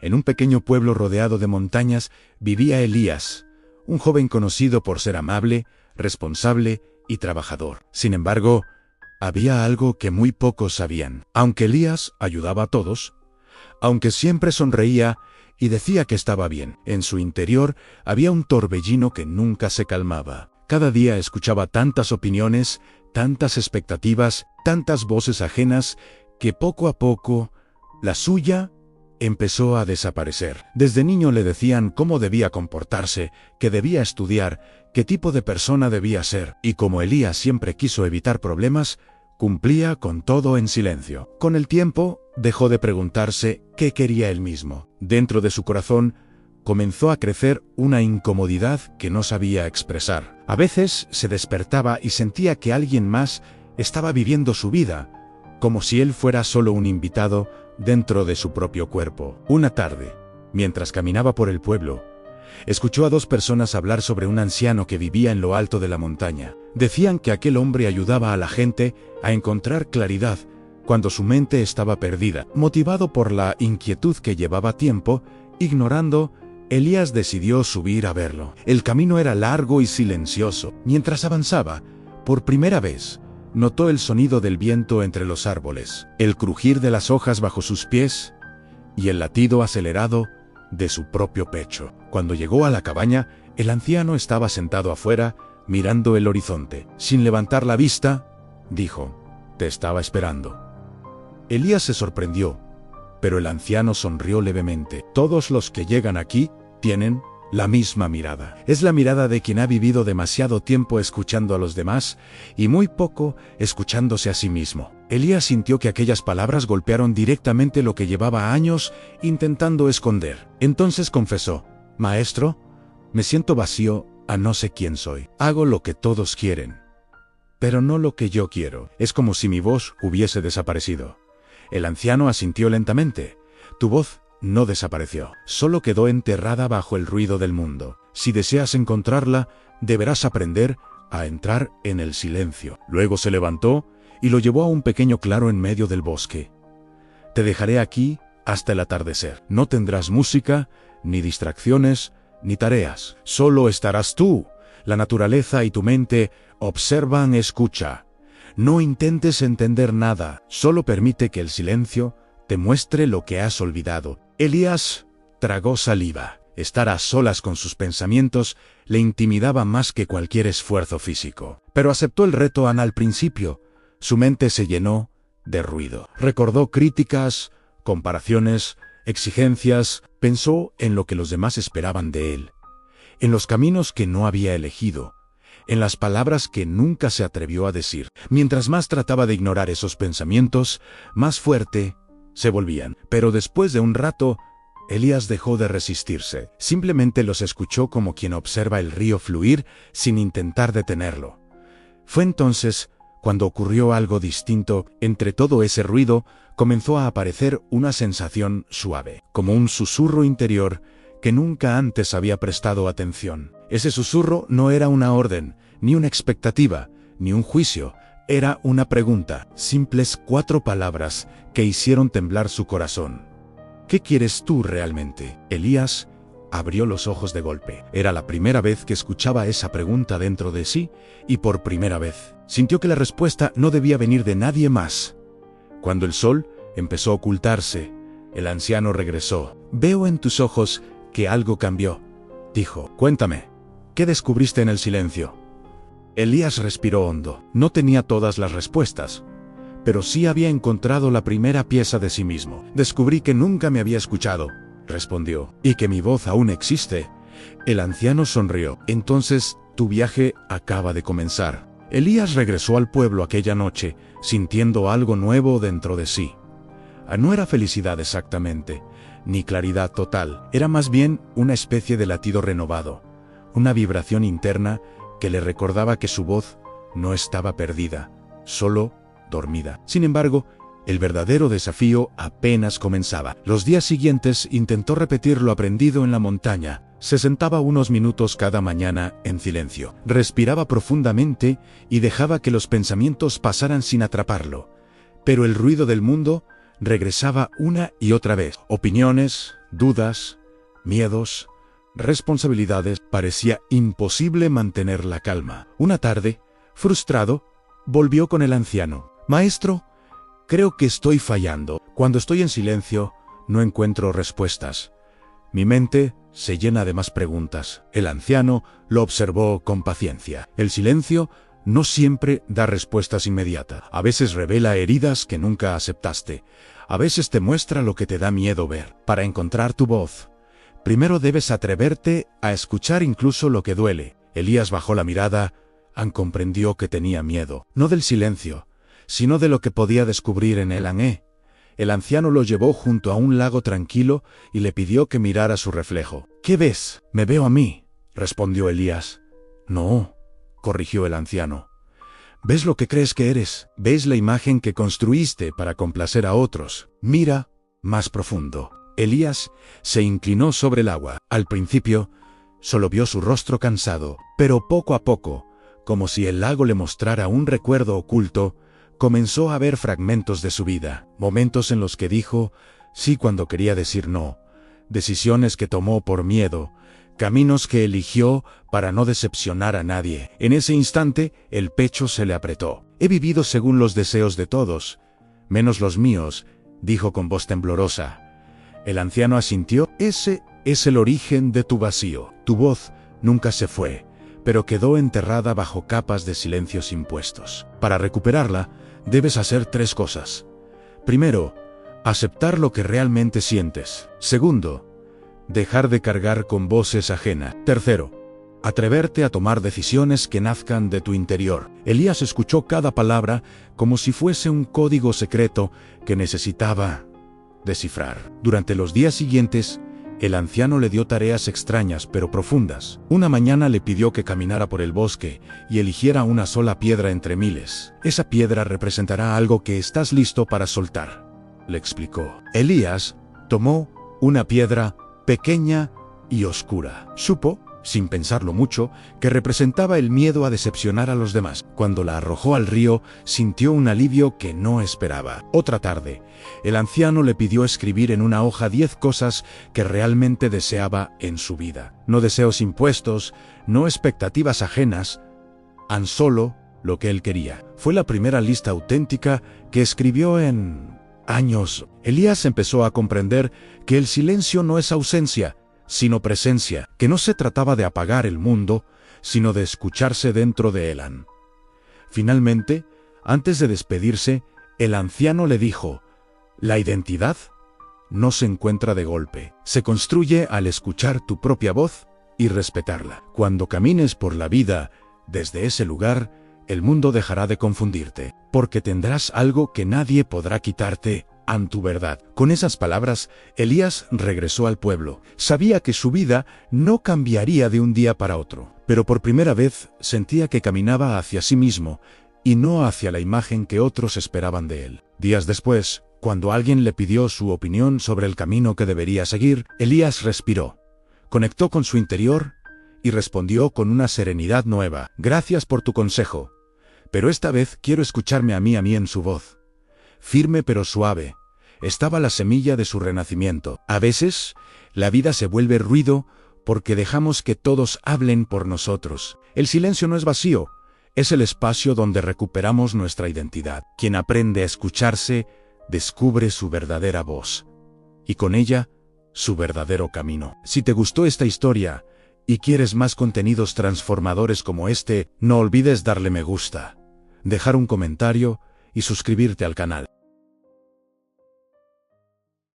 En un pequeño pueblo rodeado de montañas vivía Elías, un joven conocido por ser amable, responsable y trabajador. Sin embargo, había algo que muy pocos sabían. Aunque Elías ayudaba a todos, aunque siempre sonreía y decía que estaba bien, en su interior había un torbellino que nunca se calmaba. Cada día escuchaba tantas opiniones, tantas expectativas, tantas voces ajenas, que poco a poco la suya empezó a desaparecer. Desde niño le decían cómo debía comportarse, que debía estudiar, qué tipo de persona debía ser, y como Elías siempre quiso evitar problemas, cumplía con todo en silencio. Con el tiempo, dejó de preguntarse qué quería él mismo. Dentro de su corazón, comenzó a crecer una incomodidad que no sabía expresar. A veces se despertaba y sentía que alguien más estaba viviendo su vida, como si él fuera solo un invitado dentro de su propio cuerpo. Una tarde, mientras caminaba por el pueblo, escuchó a dos personas hablar sobre un anciano que vivía en lo alto de la montaña. Decían que aquel hombre ayudaba a la gente a encontrar claridad cuando su mente estaba perdida. Motivado por la inquietud que llevaba tiempo ignorando, Elías decidió subir a verlo. El camino era largo y silencioso. Mientras avanzaba, por primera vez, notó el sonido del viento entre los árboles, el crujir de las hojas bajo sus pies y el latido acelerado de su propio pecho. Cuando llegó a la cabaña, el anciano estaba sentado afuera, mirando el horizonte. Sin levantar la vista, dijo: «Te estaba esperando». Elías se sorprendió, pero el anciano sonrió levemente. Todos los que llegan aquí tienen la misma mirada. Es la mirada de quien ha vivido demasiado tiempo escuchando a los demás y muy poco escuchándose a sí mismo. Elías sintió que aquellas palabras golpearon directamente lo que llevaba años intentando esconder. Entonces confesó: «Maestro, me siento vacío a no sé quién soy. Hago lo que todos quieren, pero no lo que yo quiero». Es como si mi voz hubiese desaparecido. El anciano asintió lentamente. «Tu voz no desapareció, solo quedó enterrada bajo el ruido del mundo. Si deseas encontrarla, deberás aprender a entrar en el silencio». Luego se levantó y lo llevó a un pequeño claro en medio del bosque. «Te dejaré aquí hasta el atardecer. No tendrás música, ni distracciones, ni tareas. Solo estarás tú. La naturaleza y tu mente observan, escucha. No intentes entender nada, solo permite que el silencio te muestre lo que has olvidado». Elías tragó saliva. Estar a solas con sus pensamientos le intimidaba más que cualquier esfuerzo físico. Pero aceptó el reto al principio. Su mente se llenó de ruido. Recordó críticas, comparaciones, exigencias. Pensó en lo que los demás esperaban de él, en los caminos que no había elegido, en las palabras que nunca se atrevió a decir. Mientras más trataba de ignorar esos pensamientos, más fuerte se volvían. Pero después de un rato, Elías dejó de resistirse. Simplemente los escuchó como quien observa el río fluir sin intentar detenerlo. Fue entonces cuando ocurrió algo distinto. Entre todo ese ruido, comenzó a aparecer una sensación suave, como un susurro interior que nunca antes había prestado atención. Ese susurro no era una orden, ni una expectativa, ni un juicio. Era una pregunta, simples 4 palabras que hicieron temblar su corazón. ¿Qué quieres tú realmente? Elías abrió los ojos de golpe. Era la primera vez que escuchaba esa pregunta dentro de sí, y por primera vez sintió que la respuesta no debía venir de nadie más. Cuando el sol empezó a ocultarse, el anciano regresó. «Veo en tus ojos que algo cambió», dijo. «Cuéntame, ¿qué descubriste en el silencio?» Elías respiró hondo. No tenía todas las respuestas, pero sí había encontrado la primera pieza de sí mismo. «Descubrí que nunca me había escuchado», respondió, «y que mi voz aún existe». El anciano sonrió. «Entonces, tu viaje acaba de comenzar». Elías regresó al pueblo aquella noche, sintiendo algo nuevo dentro de sí. No era felicidad exactamente, ni claridad total. Era más bien una especie de latido renovado, una vibración interna que le recordaba que su voz no estaba perdida, solo dormida. Sin embargo, el verdadero desafío apenas comenzaba. Los días siguientes intentó repetir lo aprendido en la montaña. Se sentaba unos minutos cada mañana en silencio. Respiraba profundamente y dejaba que los pensamientos pasaran sin atraparlo. Pero el ruido del mundo regresaba una y otra vez. Opiniones, dudas, miedos, responsabilidades. Parecía imposible mantener la calma. Una tarde, frustrado, volvió con el anciano. «Maestro, creo que estoy fallando. Cuando estoy en silencio, no encuentro respuestas. Mi mente se llena de más preguntas». El anciano lo observó con paciencia. El silencio no siempre da respuestas inmediatas. A veces revela heridas que nunca aceptaste. A veces te muestra lo que te da miedo ver. Para encontrar tu voz, primero debes atreverte a escuchar incluso lo que duele. Elías bajó la mirada, comprendió que tenía miedo, no del silencio, sino de lo que podía descubrir en el Ané. El anciano lo llevó junto a un lago tranquilo y le pidió que mirara su reflejo. «¿Qué ves?» «Me veo a mí», respondió Elías. «No», corrigió el anciano. «Ves lo que crees que eres, ves la imagen que construiste para complacer a otros. Mira más profundo». Elías se inclinó sobre el agua. Al principio, solo vio su rostro cansado, pero poco a poco, como si el lago le mostrara un recuerdo oculto, comenzó a ver fragmentos de su vida, momentos en los que dijo sí cuando quería decir no, decisiones que tomó por miedo, caminos que eligió para no decepcionar a nadie. En ese instante, el pecho se le apretó. «He vivido según los deseos de todos, menos los míos», dijo con voz temblorosa. El anciano asintió. «Ese es el origen de tu vacío. Tu voz nunca se fue, pero quedó enterrada bajo capas de silencios impuestos. Para recuperarla, debes hacer 3 cosas. Primero, aceptar lo que realmente sientes. Segundo, dejar de cargar con voces ajenas. Tercero, atreverte a tomar decisiones que nazcan de tu interior». Elías escuchó cada palabra como si fuese un código secreto que necesitaba descifrar. Durante los días siguientes, el anciano le dio tareas extrañas pero profundas. Una mañana le pidió que caminara por el bosque y eligiera una sola piedra entre miles. «Esa piedra representará algo que estás listo para soltar», le explicó. Elías tomó una piedra pequeña y oscura. Supo, sin pensarlo mucho, que representaba el miedo a decepcionar a los demás. Cuando la arrojó al río, sintió un alivio que no esperaba. Otra tarde, el anciano le pidió escribir en una hoja 10 cosas que realmente deseaba en su vida. No deseos impuestos, no expectativas ajenas, tan solo lo que él quería. Fue la primera lista auténtica que escribió en años. Elías empezó a comprender que el silencio no es ausencia, sino presencia, que no se trataba de apagar el mundo, sino de escucharse dentro de él. Finalmente, antes de despedirse, el anciano le dijo: «La identidad no se encuentra de golpe, se construye al escuchar tu propia voz y respetarla. Cuando camines por la vida desde ese lugar, el mundo dejará de confundirte, porque tendrás algo que nadie podrá quitarte, tu verdad». Con esas palabras, Elías regresó al pueblo. Sabía que su vida no cambiaría de un día para otro, pero por primera vez sentía que caminaba hacia sí mismo y no hacia la imagen que otros esperaban de él. Días después, cuando alguien le pidió su opinión sobre el camino que debería seguir, Elías respiró, conectó con su interior y respondió con una serenidad nueva: «Gracias por tu consejo, pero esta vez quiero escucharme a mí en su voz». Firme pero suave, estaba la semilla de su renacimiento. A veces, la vida se vuelve ruido porque dejamos que todos hablen por nosotros. El silencio no es vacío, es el espacio donde recuperamos nuestra identidad. Quien aprende a escucharse, descubre su verdadera voz, y con ella, su verdadero camino. Si te gustó esta historia y quieres más contenidos transformadores como este, no olvides darle me gusta, dejar un comentario y suscribirte al canal.